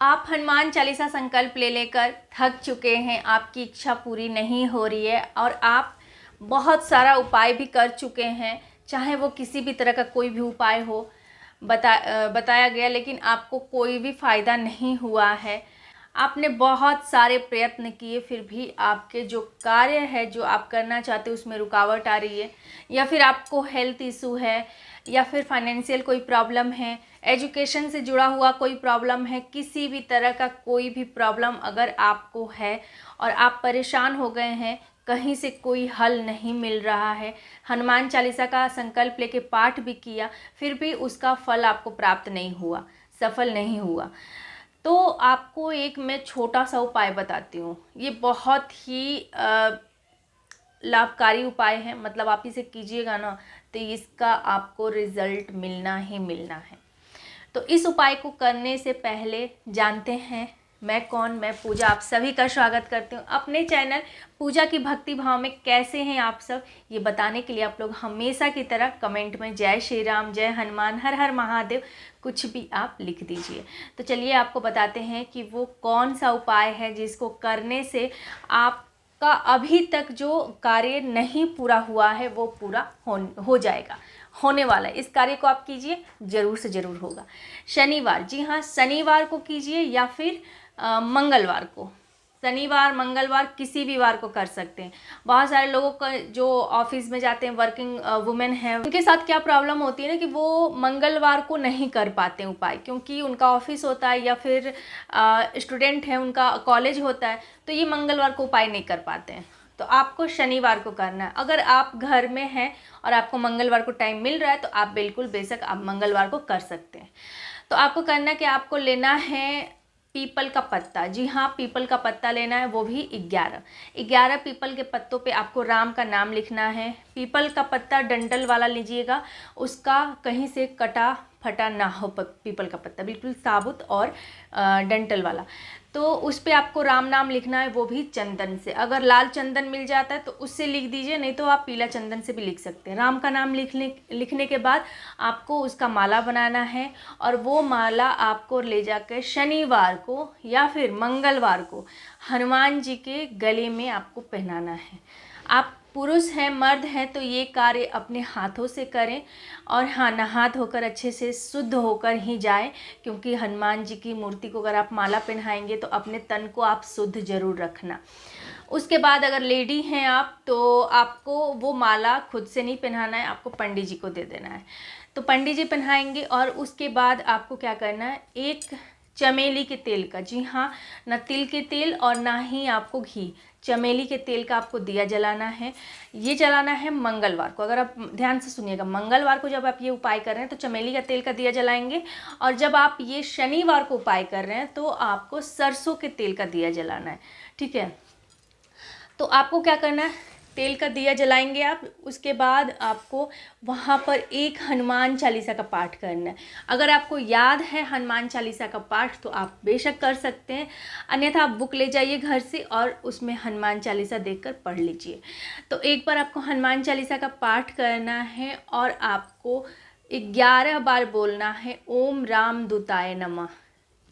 आप हनुमान चालीसा संकल्प ले लेकर थक चुके हैं, आपकी इच्छा पूरी नहीं हो रही है और आप बहुत सारा उपाय भी कर चुके हैं, चाहे वो किसी भी तरह का कोई भी उपाय हो बताया गया, लेकिन आपको कोई भी फ़ायदा नहीं हुआ है। आपने बहुत सारे प्रयत्न किए फिर भी आपके जो कार्य है, जो आप करना चाहते हो, उसमें रुकावट आ रही है, या फिर आपको हेल्थ इशू है, या फिर फाइनेंशियल कोई प्रॉब्लम है, एजुकेशन से जुड़ा हुआ कोई प्रॉब्लम है, किसी भी तरह का कोई भी प्रॉब्लम अगर आपको है और आप परेशान हो गए हैं, कहीं से कोई हल नहीं मिल रहा है, हनुमान चालीसा का संकल्प लेके पाठ भी किया फिर भी उसका फल आपको प्राप्त नहीं हुआ, सफल नहीं हुआ, तो आपको एक मैं छोटा सा उपाय बताती हूँ। ये बहुत ही लाभकारी उपाय है, मतलब आप इसे कीजिएगा ना तो इसका आपको रिजल्ट मिलना ही मिलना है। तो इस उपाय को करने से पहले जानते हैं मैं कौन, मैं पूजा आप सभी का स्वागत करती हूँ अपने चैनल पूजा की भक्ति भाव में। कैसे हैं आप सब, ये बताने के लिए आप लोग हमेशा की तरह कमेंट में जय श्री राम, जय हनुमान, हर हर महादेव कुछ भी आप लिख दीजिए। तो चलिए आपको बताते हैं कि वो कौन सा उपाय है जिसको करने से आपका अभी तक जो कार्य नहीं पूरा हुआ है वो पूरा हो जाएगा, होने वाला है। इस कार्य को आप कीजिए, ज़रूर से ज़रूर होगा। शनिवार, जी हाँ, शनिवार को कीजिए या फिर मंगलवार को। शनिवार मंगलवार किसी भी वार को कर सकते हैं। बहुत सारे लोगों का जो ऑफिस में जाते हैं, वर्किंग वुमेन हैं, उनके साथ क्या प्रॉब्लम होती है ना कि वो मंगलवार को नहीं कर पाते हैं उपाय, क्योंकि उनका ऑफिस होता है या फिर स्टूडेंट है, उनका कॉलेज होता है, तो ये मंगलवार को उपाय नहीं कर पाते हैं। तो आपको शनिवार को करना है। अगर आप घर में हैं और आपको मंगलवार को टाइम मिल रहा है तो आप बिल्कुल बेशक आप मंगलवार को कर सकते हैं। तो आपको करना है कि आपको लेना है पीपल का पत्ता। जी हाँ, पीपल का पत्ता लेना है, वो भी 11 पीपल के पत्तों पे आपको राम का नाम लिखना है। पीपल का पत्ता डंठल वाला लीजिएगा, उसका कहीं से कटा फटा ना हो, पीपल का पत्ता बिल्कुल साबुत और डंठल वाला। तो उस पर आपको राम नाम लिखना है, वो भी चंदन से। अगर लाल चंदन मिल जाता है तो उससे लिख दीजिए, नहीं तो आप पीला चंदन से भी लिख सकते हैं। राम का नाम लिखने के बाद आपको उसका माला बनाना है और वो माला आपको ले जाकर शनिवार को या फिर मंगलवार को हनुमान जी के गले में आपको पहनाना है। आप पुरुष हैं, मर्द हैं, तो ये कार्य अपने हाथों से करें और हाँ, नहा धोकर अच्छे से शुद्ध होकर ही जाएं, क्योंकि हनुमान जी की मूर्ति को अगर आप माला पहनाएंगे तो अपने तन को आप शुद्ध जरूर रखना। उसके बाद अगर लेडी हैं आप तो आपको वो माला खुद से नहीं पहनाना है, आपको पंडित जी को दे देना है। तो पंडित जी पहनाएंगे और उसके बाद आपको क्या करना है, एक चमेली के तेल का, जी हाँ, ना तिल के तेल और ना ही आपको घी, चमेली के तेल का आपको दिया जलाना है। ये जलाना है मंगलवार को। अगर आप ध्यान से सुनिएगा, मंगलवार को जब आप ये उपाय कर रहे हैं तो चमेली का तेल का दिया जलाएंगे, और जब आप ये शनिवार को उपाय कर रहे हैं तो आपको सरसों के तेल का दिया जलाना है। ठीक है, तो आपको क्या करना है, तेल का दिया जलाएंगे आप, उसके बाद आपको वहाँ पर एक हनुमान चालीसा का पाठ करना है। अगर आपको याद है हनुमान चालीसा का पाठ तो आप बेशक कर सकते हैं, अन्यथा आप बुक ले जाइए घर से और उसमें हनुमान चालीसा देखकर पढ़ लीजिए। तो एक बार आपको हनुमान चालीसा का पाठ करना है और आपको 11 बार बोलना है ओम राम दूताय नमः,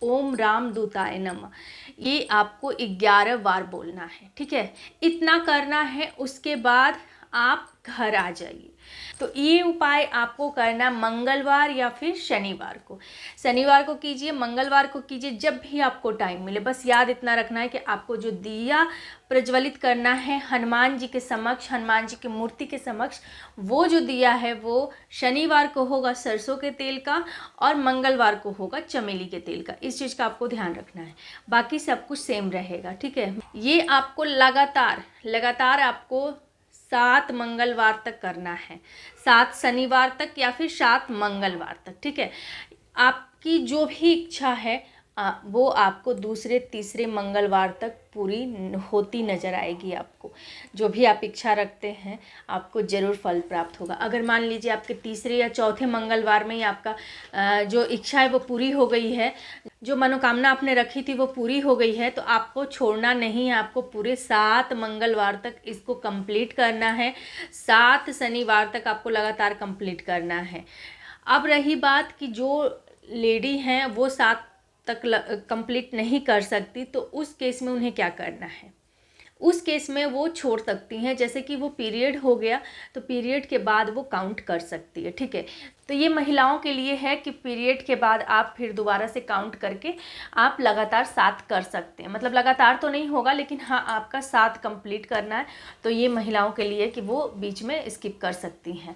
ओम राम दूताय नमः। ये आपको 11 बार बोलना है। ठीक है, इतना करना है, उसके बाद आप घर आ जाइए। तो ये उपाय आपको करना मंगलवार या फिर शनिवार को। शनिवार को कीजिए, मंगलवार को कीजिए, जब भी आपको टाइम मिले। बस याद इतना रखना है कि आपको जो दिया प्रज्वलित करना है हनुमान जी के समक्ष, हनुमान जी की मूर्ति के समक्ष, वो जो दिया है वो शनिवार को होगा सरसों के तेल का और मंगलवार को होगा चमेली के तेल का। इस चीज़ का आपको ध्यान रखना है, बाकी सब कुछ सेम रहेगा। ठीक है, ये आपको लगातार आपको 7 मंगलवार तक करना है, 7 शनिवार तक या फिर 7 मंगलवार तक। ठीक है, आपकी जो भी इच्छा है वो आपको दूसरे तीसरे मंगलवार तक पूरी होती नज़र आएगी। आपको जो भी आप इच्छा रखते हैं आपको ज़रूर फल प्राप्त होगा। अगर मान लीजिए आपके तीसरे या चौथे मंगलवार में ही आपका जो इच्छा है वो पूरी हो गई है, जो मनोकामना आपने रखी थी वो पूरी हो गई है, तो आपको छोड़ना नहीं है, आपको पूरे 7 मंगलवार तक इसको कंप्लीट करना है, 7 शनिवार तक आपको लगातार कंप्लीट करना है। अब रही बात कि जो लेडी हैं वो 7 तक कंप्लीट नहीं कर सकती, तो उस केस में उन्हें क्या करना है, उस केस में वो छोड़ सकती हैं। जैसे कि वो पीरियड हो गया तो पीरियड के बाद वो काउंट कर सकती है, ठीक है। तो ये महिलाओं के लिए है कि पीरियड के बाद आप फिर दोबारा से काउंट करके आप लगातार 7 कर सकते हैं। मतलब लगातार तो नहीं होगा, लेकिन हाँ आपका 7 कंप्लीट करना है। तो ये महिलाओं के लिए कि वो बीच में स्किप कर सकती हैं।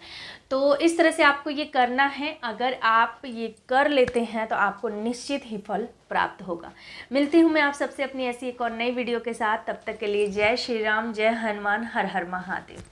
तो इस तरह से आपको ये करना है। अगर आप ये कर लेते हैं तो आपको निश्चित ही फल प्राप्त होगा। मिलती हूँ मैं आप सबसे अपनी ऐसी एक और नई वीडियो के साथ। तब तक के लिए जय श्री राम, जय हनुमान, हर हर महादेव।